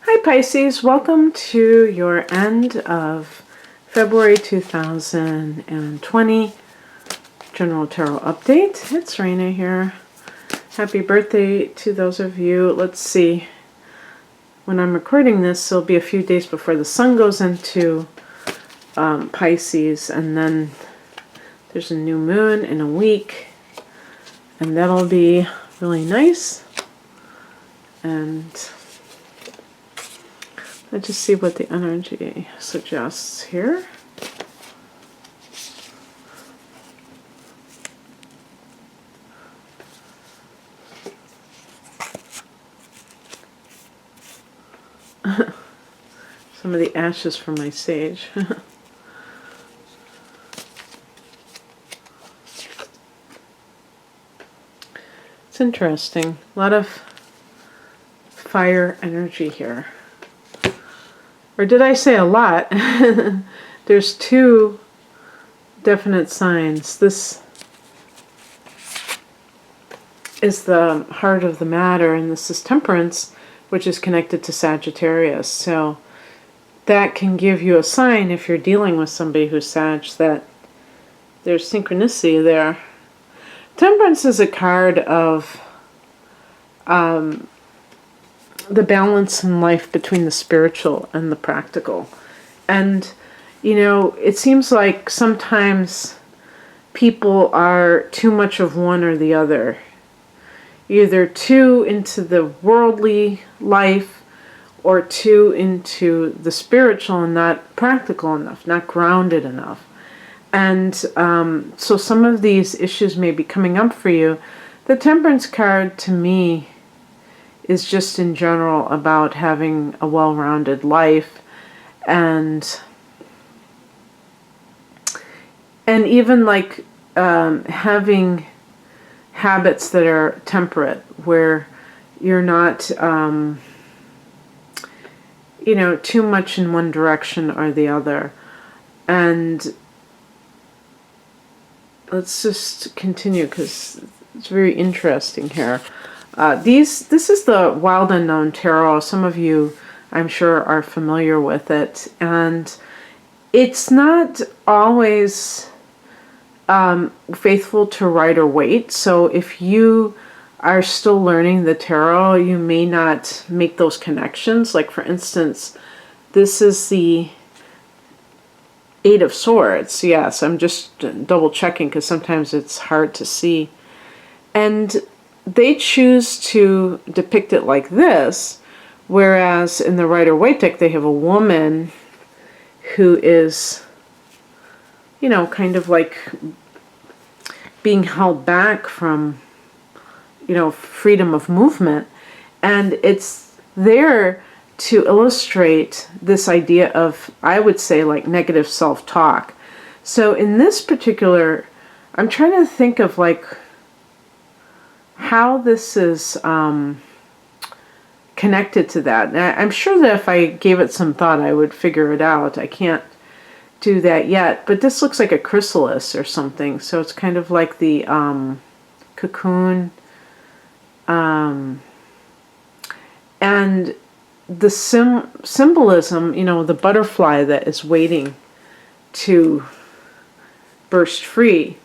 Hi Pisces, welcome to your end of February 2020 General Tarot Update. It's Raina here. Happy birthday to those of you. Let's see, when I'm recording this, it'll be a few days before the sun goes into Pisces, and then there's a new moon in a week, and that'll be really nice. And let's just see what the energy suggests here. Some of the ashes from my sage. It's interesting. A lot of fire energy here. Or did I say a lot? There's two definite signs. This is the heart of the matter, and this is Temperance, which is connected to Sagittarius. So that can give you a sign, if you're dealing with somebody who's Sag, that there's synchronicity there. Temperance is a card of the balance in life between the spiritual and the practical. And, you know, it seems like sometimes people are too much of one or the other. Either too into the worldly life or too into the spiritual and not practical enough, not grounded enough. And so some of these issues may be coming up for you. The Temperance card, to me, is just in general about having a well-rounded life, and even like having habits that are temperate, where you're not you know, too much in one direction or the other. And let's just continue, because it's very interesting here. This is the Wild Unknown Tarot. Some of you, I'm sure, are familiar with it. And it's not always faithful to Rider-Waite. So if you are still learning the tarot, you may not make those connections. Like, for instance, this is the Eight of Swords. Yes, I'm just double checking because sometimes it's hard to see. And they choose to depict it like this, whereas in the Rider-Waite deck they have a woman who is, you know, kind of like being held back from, you know, freedom of movement. And it's there to illustrate this idea of, I would say, like negative self-talk. So in this particular, I'm trying to think of like how this is connected to that. And I'm sure that if I gave it some thought, I would figure it out. I can't do that yet, but this looks like a chrysalis or something. So it's kind of like the cocoon. And the symbolism, you know, the butterfly that is waiting to burst free.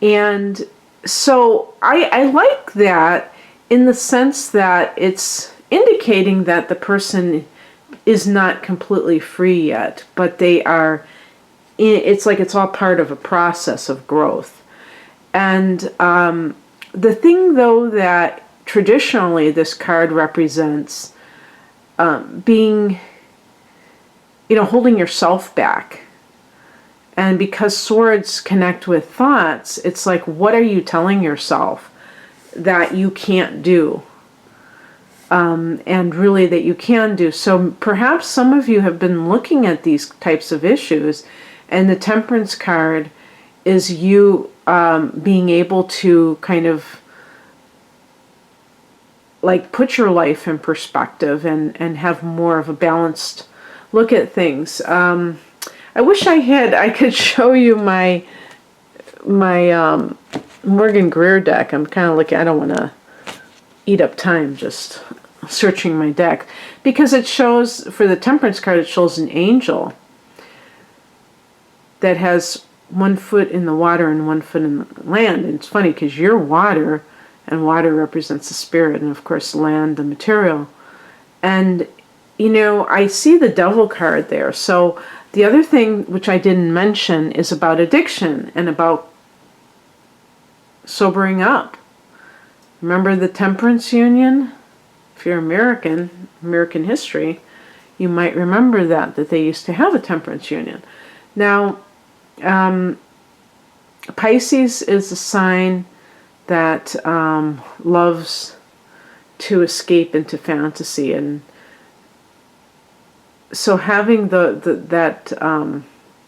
And so I like that in the sense that it's indicating that the person is not completely free yet, but they are, it's like it's all part of a process of growth. And the thing, though, that traditionally this card represents being, you know, holding yourself back. And because swords connect with thoughts, it's like, what are you telling yourself that you can't do? And really that you can do. So perhaps some of you have been looking at these types of issues, and the Temperance card is you being able to kind of like put your life in perspective and have more of a balanced look at things. I wish I could show you my Morgan Greer deck. I'm kind of looking, I don't want to eat up time just searching my deck, because it shows, for the Temperance card, it shows an angel that has one foot in the water and one foot in the land. And it's funny because you're water, and water represents the spirit, and of course land, the material. And you know, I see the Devil card there. So the other thing which I didn't mention is about addiction and about sobering up. Remember the Temperance Union? If you're American history, you might remember that they used to have a Temperance Union. Now, Pisces is a sign that loves to escape into fantasy, and so having that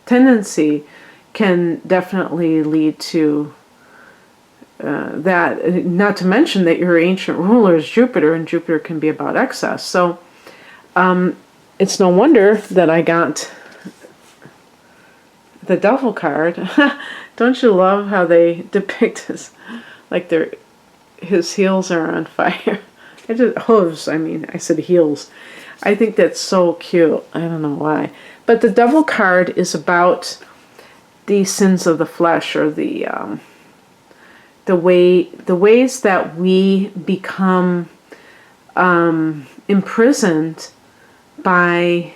tendency can definitely lead to that. Not to mention that your ancient ruler is Jupiter, and Jupiter can be about excess. So it's no wonder that I got the Devil card. Don't you love how they depict his, like his heels are on fire? Hooves, I said heels. I think that's so cute. I don't know why. But the Devil card is about the sins of the flesh, or the ways that we become imprisoned by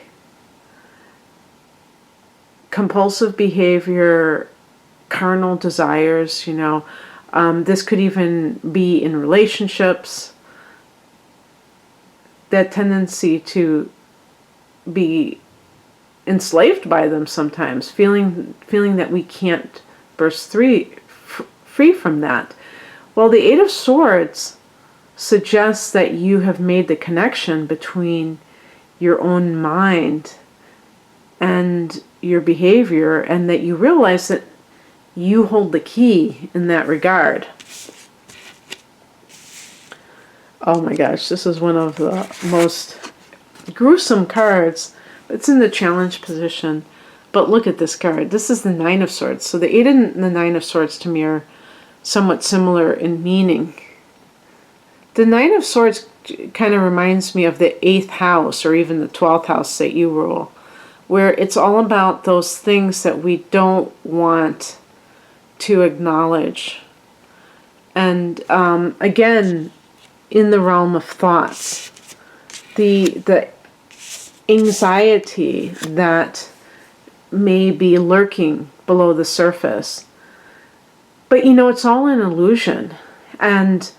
compulsive behavior, carnal desires. This could even be in relationships. That tendency to be enslaved by them sometimes, feeling that we can't burst free from that. Well, the Eight of Swords suggests that you have made the connection between your own mind and your behavior, and that you realize that you hold the key in that regard. Oh my gosh, this is one of the most gruesome cards. It's in the challenge position. But look at this card. This is the Nine of Swords. So the Eight and the Nine of Swords to me are somewhat similar in meaning. The Nine of Swords kind of reminds me of the 8th house, or even the 12th house that you rule, where it's all about those things that we don't want to acknowledge. And again, in the realm of thoughts, the anxiety that may be lurking below the surface. But it's all an illusion, and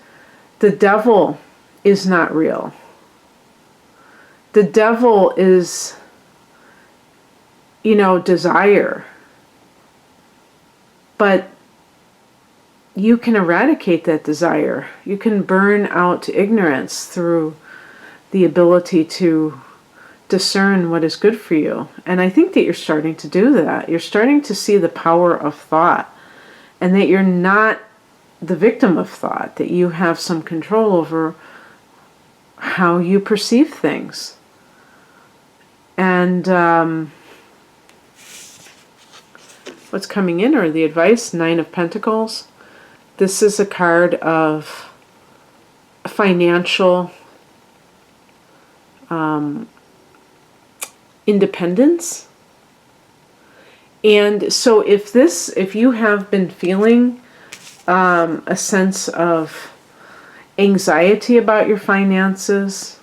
the devil is not real. The devil is, desire. But you can eradicate that desire. You can burn out ignorance through the ability to discern what is good for you. And I think that you're starting to do that. You're starting to see the power of thought, and that you're not the victim of thought, that you have some control over how you perceive things. And what's coming in are the advice, Nine of Pentacles. This is a card of financial independence. And so if you have been feeling a sense of anxiety about your finances,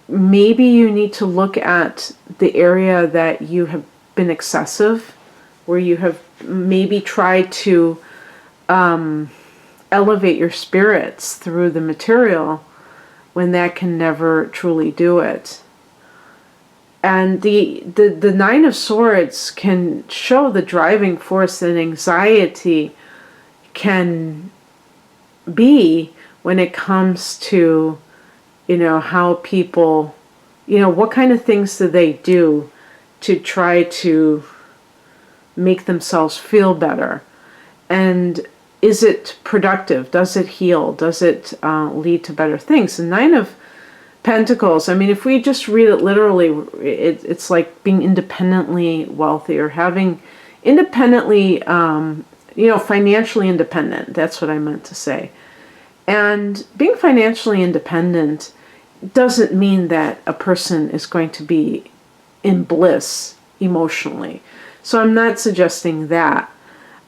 maybe you need to look at the area that you have been excessive, where you have maybe tried to elevate your spirits through the material, when that can never truly do it. And the Nine of Swords can show the driving force that anxiety can be when it comes to, how people, what kind of things do they do to try to make themselves feel better? And is it productive? Does it heal? Does it lead to better things? The Nine of Pentacles, if we just read it literally, it's like being independently wealthy, or having independently, financially independent. That's what I meant to say. And being financially independent doesn't mean that a person is going to be in bliss emotionally. So I'm not suggesting that.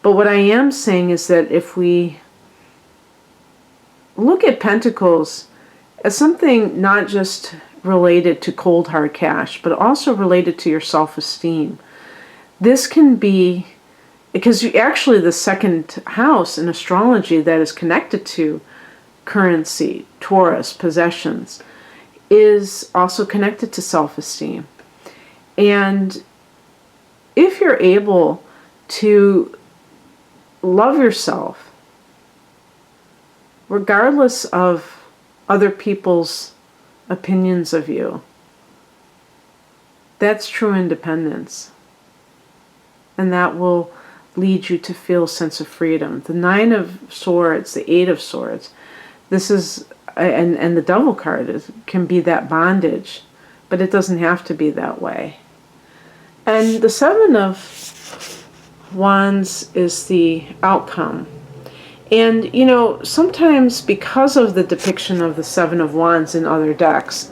But what I am saying is that if we look at Pentacles as something not just related to cold hard cash, but also related to your self-esteem, this can be, because actually the second house in astrology that is connected to currency, Taurus, possessions, is also connected to self-esteem. And if you're able to love yourself, regardless of other people's opinions of you, that's true independence. And that will lead you to feel a sense of freedom. The Nine of Swords, the Eight of Swords, this is, and the Devil card can be that bondage, but it doesn't have to be that way. And the Seven of Wands is the outcome. And, you know, sometimes because of the depiction of the Seven of Wands in other decks,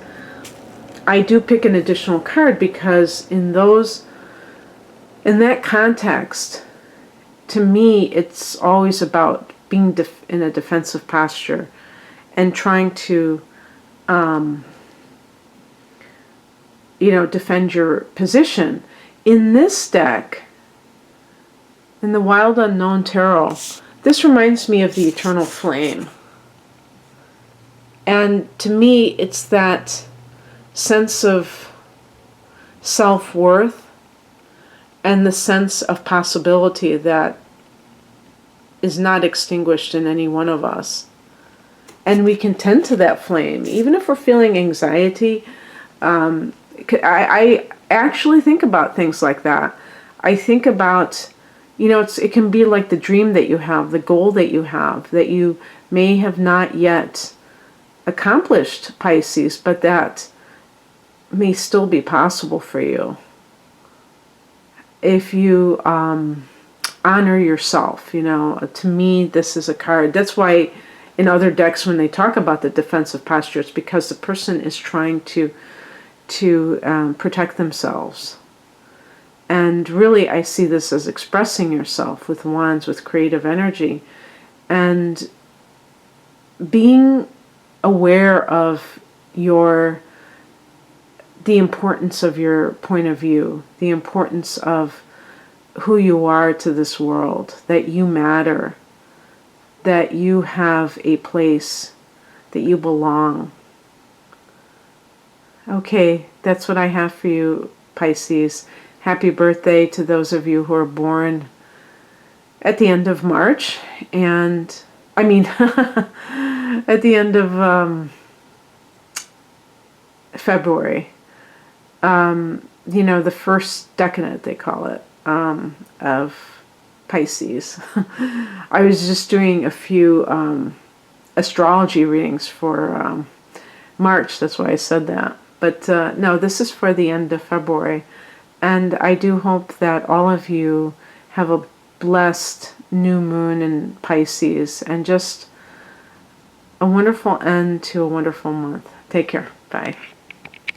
I do pick an additional card because in that context, to me, it's always about being in a defensive posture and trying to, defend your position. In this deck, in the Wild Unknown Tarot, this reminds me of the Eternal Flame. And to me, it's that sense of self-worth and the sense of possibility that is not extinguished in any one of us. And we can tend to that flame. Even if we're feeling anxiety, I actually think about things like that. I think about, it can be like the dream that you have, the goal that you may have not yet accomplished, Pisces, but that may still be possible for you if you honor yourself. To me, this is a card. That's why in other decks, when they talk about the defensive posture, it's because the person is trying to protect themselves. And really, I see this as expressing yourself with wands, with creative energy, and being aware of the importance of your point of view, the importance of who you are to this world, that you matter, that you have a place, that you belong. Okay, that's what I have for you, Pisces. Happy birthday to those of you who are born at the end of March, and at the end of February. The first decade, they call it, of Pisces. I was just doing a few astrology readings for March, that's why I said that. But no, this is for the end of February. And I do hope that all of you have a blessed new moon in Pisces and just a wonderful end to a wonderful month. Take care. Bye.